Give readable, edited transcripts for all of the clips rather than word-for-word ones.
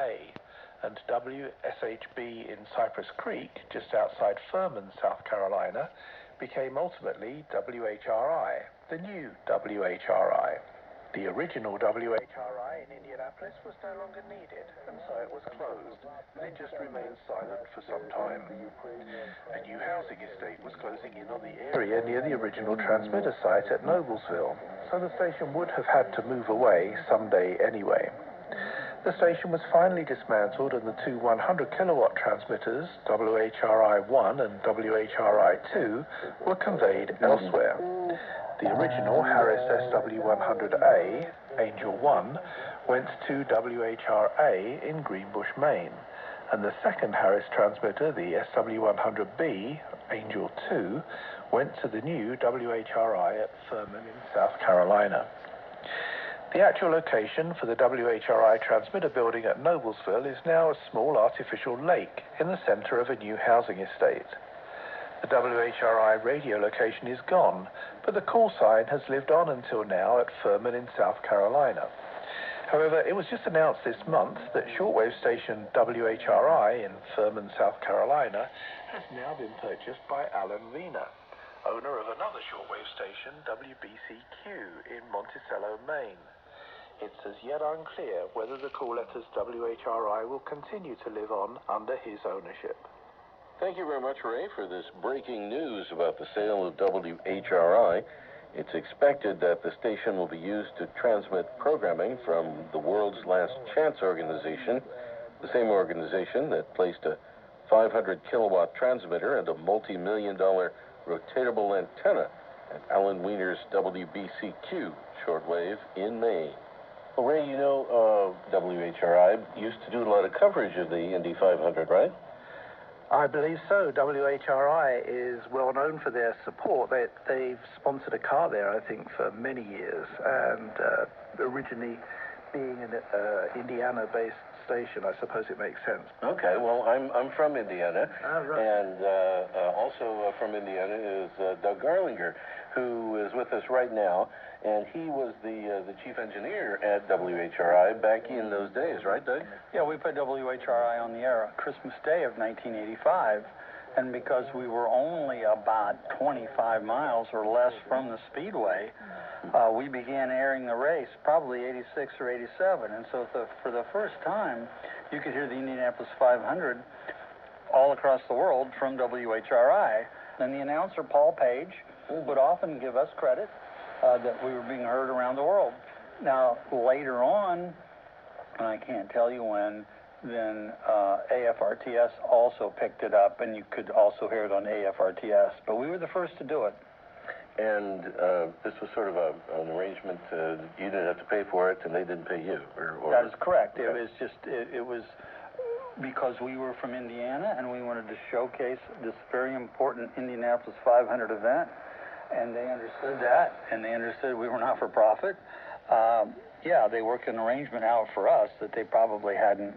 WHRA, and WSHB in Cypress Creek, just outside Furman, South Carolina, became ultimately WHRI, the new WHRI. The original WHRI in Indianapolis was no longer needed, and so it was closed, and it just remained silent for some time. A new housing estate was closing in on the area near the original transmitter site at Noblesville, so the station would have had to move away someday anyway. The station was finally dismantled and the two 100-kilowatt transmitters, WHRI-1 and WHRI-2, were conveyed elsewhere. The original Harris SW100A, Angel 1, went to WHRA in Greenbush, Maine, and the second Harris transmitter, the SW100B, Angel 2, went to the new WHRI at Furman in South Carolina. The actual location for the WHRI transmitter building at Noblesville is now a small artificial lake in the center of a new housing estate. The WHRI radio location is gone, but the call sign has lived on until now at Furman in South Carolina. However, it was just announced this month that shortwave station WHRI in Furman, South Carolina, has now been purchased by Alan Wiener, owner of another shortwave station, WBCQ, in Monticello, Maine. It's as yet unclear whether the call letters WHRI will continue to live on under his ownership. Thank you very much, Ray, for this breaking news about the sale of WHRI. It's expected that the station will be used to transmit programming from the World's Last Chance organization, the same organization that placed a 500-kilowatt transmitter and a multi-million-dollar rotatable antenna at Alan Wiener's WBCQ shortwave in Maine. Well, Ray, you know, WHRI used to do a lot of coverage of the Indy 500, right? I believe so. WHRI is well known for their support. They've sponsored a car there, I think, for many years, and originally being an Indiana-based station, I suppose it makes sense. Okay, well, I'm from Indiana, right. And also from Indiana is Doug Garlinger, who is with us right now, and he was the chief engineer at WHRI back in those days, right, Doug? Yeah, we put WHRI on the air Christmas Day of 1985, and because we were only about 25 miles or less from the Speedway, we began airing the race probably 86 or 87, and so for the first time, you could hear the Indianapolis 500 all across the world from WHRI. And the announcer, Paul Page, would often give us credit that we were being heard around the world. Now, later on, and I can't tell you when, then AFRTS also picked it up, and you could also hear it on AFRTS. But we were the first to do it. And this was sort of an arrangement. You didn't have to pay for it, and they didn't pay you. Or that is correct. Okay. It was just, it was because we were from Indiana, and we wanted to showcase this very important Indianapolis 500 event. And they understood that, and they understood we were not for profit. Yeah, they worked an arrangement out for us that they probably hadn't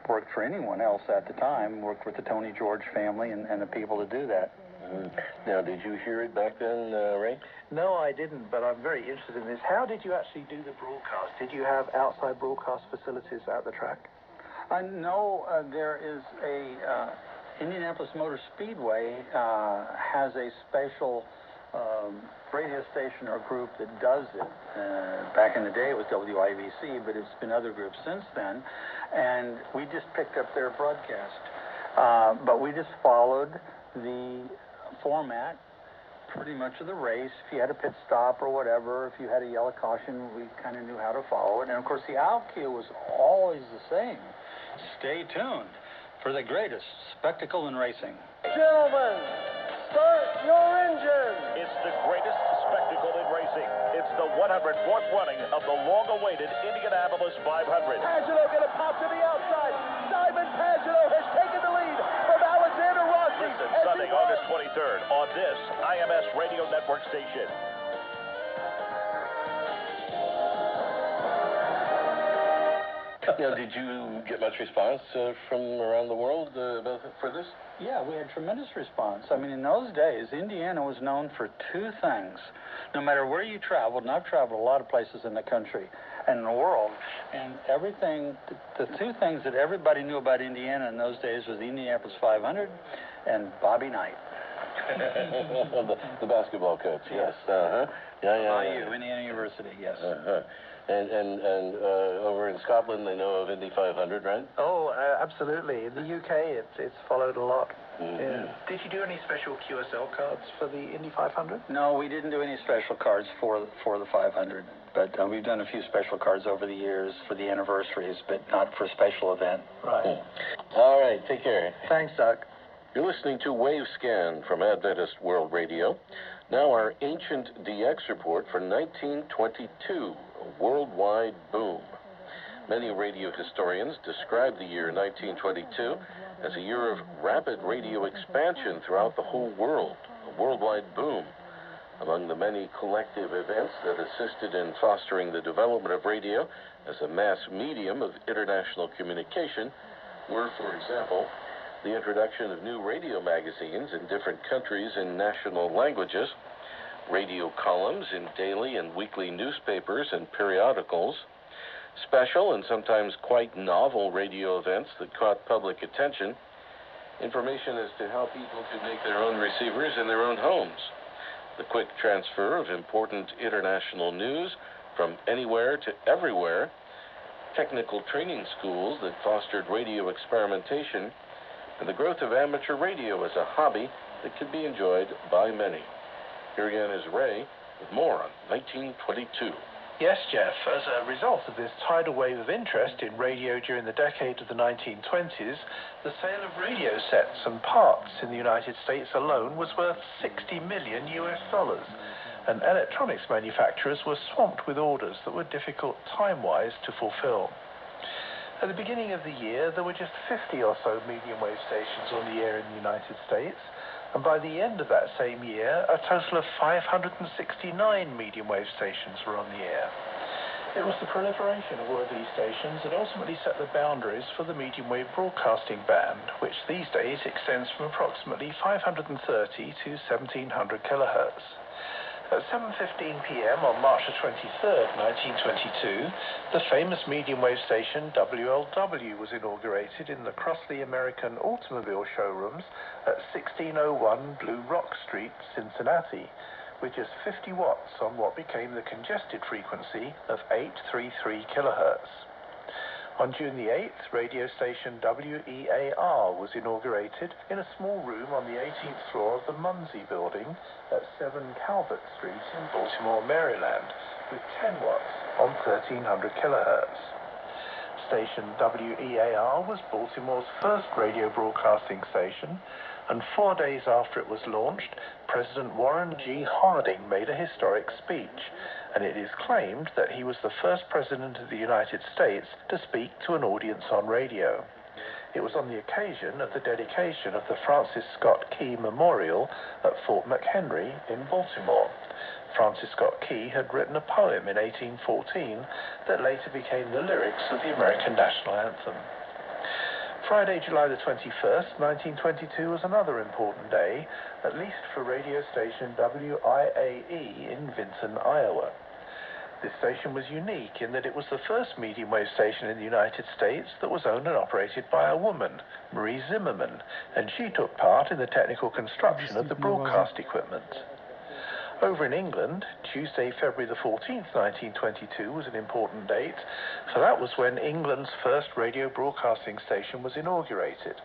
worked for anyone else at the time, worked with the Tony George family and the people to do that. Now, did you hear it back then, Ray? No, I didn't, but I'm very interested in this. How did you actually do the broadcast? Did you have outside broadcast facilities at the track? No, there is a Indianapolis Motor Speedway has a special radio station or group that does it. Back in the day, it was WIBC, but it's been other groups since then. And we just picked up their broadcast. But we just followed the format pretty much of the race. If you had a pit stop or whatever, if you had a yellow caution, we kind of knew how to follow it. And, of course, the out cue was always the same. Stay tuned for the greatest spectacle in racing. Gentlemen, start your engine! It's the greatest spectacle in racing. It's the 104th running of the long-awaited Indianapolis 500. Pagano gonna pop to the outside. Simon Pagano has taken the lead from Alexander Rossi. Listen Sunday, August 23rd on this IMS Radio Network station. Now, did you get much response from around the world for this? Yeah, we had tremendous response. I mean, in those days, Indiana was known for two things. No matter where you traveled, and I've traveled a lot of places in the country, in the world. And everything, the two things that everybody knew about Indiana in those days was the Indianapolis 500 and Bobby Knight. the basketball coach, yes. Uh-huh. IU, Indiana University, yes. Uh-huh. And over in Scotland, they know of Indy 500, right? Oh, absolutely. In the UK, it's followed a lot. Mm-hmm. Yeah. Did you do any special QSL cards for the Indy 500? No, we didn't do any special cards for the 500, but we've done a few special cards over the years for the anniversaries, but not for a special event. Right. All right, take care. Thanks, Doug. You're listening to Wave Scan from Adventist World Radio. Now our Ancient DX report for 1922, a worldwide boom. Many radio historians describe the year 1922 as a year of rapid radio expansion throughout the whole world, a worldwide boom. Among the many collective events that assisted in fostering the development of radio as a mass medium of international communication were, for example, the introduction of new radio magazines in different countries in national languages, radio columns in daily and weekly newspapers and periodicals, special and sometimes quite novel radio events that caught public attention, information as to how people could make their own receivers in their own homes, the quick transfer of important international news from anywhere to everywhere, technical training schools that fostered radio experimentation, and the growth of amateur radio as a hobby that could be enjoyed by many. Here again is Ray with more on 1922. Yes, Jeff. As a result of this tidal wave of interest in radio during the decade of the 1920s, the sale of radio sets and parts in the United States alone was worth $60 million, and electronics manufacturers were swamped with orders that were difficult time-wise to fulfill. At the beginning of the year, there were just 50 or so medium wave stations on the air in the United States, and by the end of that same year, a total of 569 medium wave stations were on the air. It was the proliferation of all of these stations that ultimately set the boundaries for the medium wave broadcasting band, which these days extends from approximately 530 to 1700 kHz. At 7:15 p.m. on March the 23rd, 1922, the famous medium wave station WLW was inaugurated in the Crossley American Automobile Showrooms at 1601 Blue Rock Street, Cincinnati, with just 50 watts on what became the congested frequency of 833 kHz. On June the 8th, radio station WEAR was inaugurated in a small room on the 18th floor of the Munsey Building at 7 Calvert Street in Baltimore, Maryland, with 10 watts on 1300 kHz. Station WEAR was Baltimore's first radio broadcasting station, and 4 days after it was launched, President Warren G. Harding made a historic speech, and it is claimed that he was the first president of the United States to speak to an audience on radio. It was on the occasion of the dedication of the Francis Scott Key Memorial at Fort McHenry in Baltimore. Francis Scott Key had written a poem in 1814 that later became the lyrics of the American national anthem. Friday, July the 21st, 1922 was another important day, at least for radio station WIAE in Vinton, Iowa. This station was unique in that it was the first medium wave station in the United States that was owned and operated by a woman, Marie Zimmerman, and she took part in the technical construction of the broadcast equipment. Over in England, Tuesday, February the 14th, 1922 was an important date, for that was when England's first radio broadcasting station was inaugurated.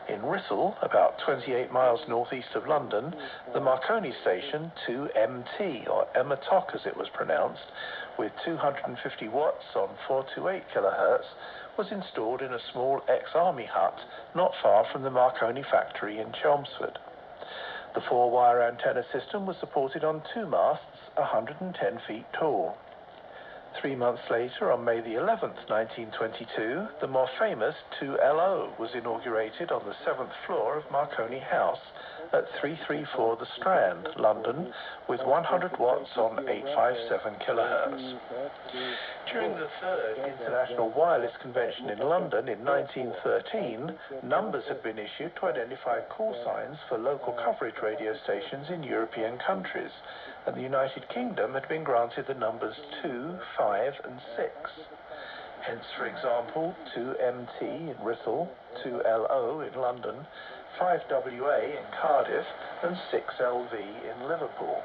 In Wrissell, about 28 miles northeast of London, the Marconi station 2MT, or Ematok as it was pronounced, with 250 watts on 428 kHz, was installed in a small ex-army hut not far from the Marconi factory in Chelmsford. The 4-wire antenna system was supported on 2 masts, 110 feet tall. 3 months later, on May the 11th, 1922, the more famous 2LO was inaugurated on the 7th floor of Marconi House at 334 The Strand, London, with 100 watts on 857 kHz. During the 3rd International Wireless Convention in London in 1913, numbers had been issued to identify call signs for local coverage radio stations in European countries, and the United Kingdom had been granted the numbers 2, 5, and 6. Hence, for example, 2MT in Wrissell, 2LO in London, 5WA in Cardiff, and 6LV in Liverpool.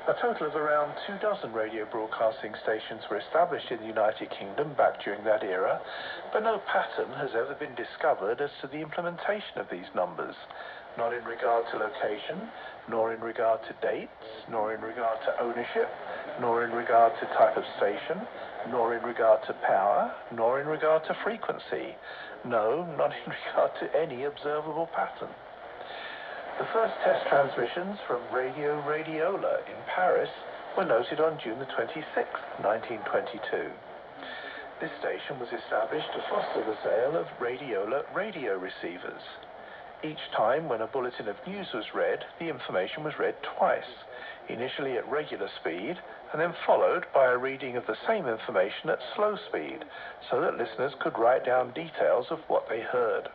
A total of around 24 radio broadcasting stations were established in the United Kingdom back during that era, but no pattern has ever been discovered as to the implementation of these numbers, not in regard to location, nor in regard to dates, nor in regard to ownership, nor in regard to type of station, nor in regard to power, nor in regard to frequency. No, not in regard to any observable pattern. The first test transmissions from Radio Radiola in Paris were noted on June the 26th, 1922. This station was established to foster the sale of Radiola radio receivers. Each time when a bulletin of news was read, the information was read twice, initially at regular speed, and then followed by a reading of the same information at slow speed, so that listeners could write down details of what they heard.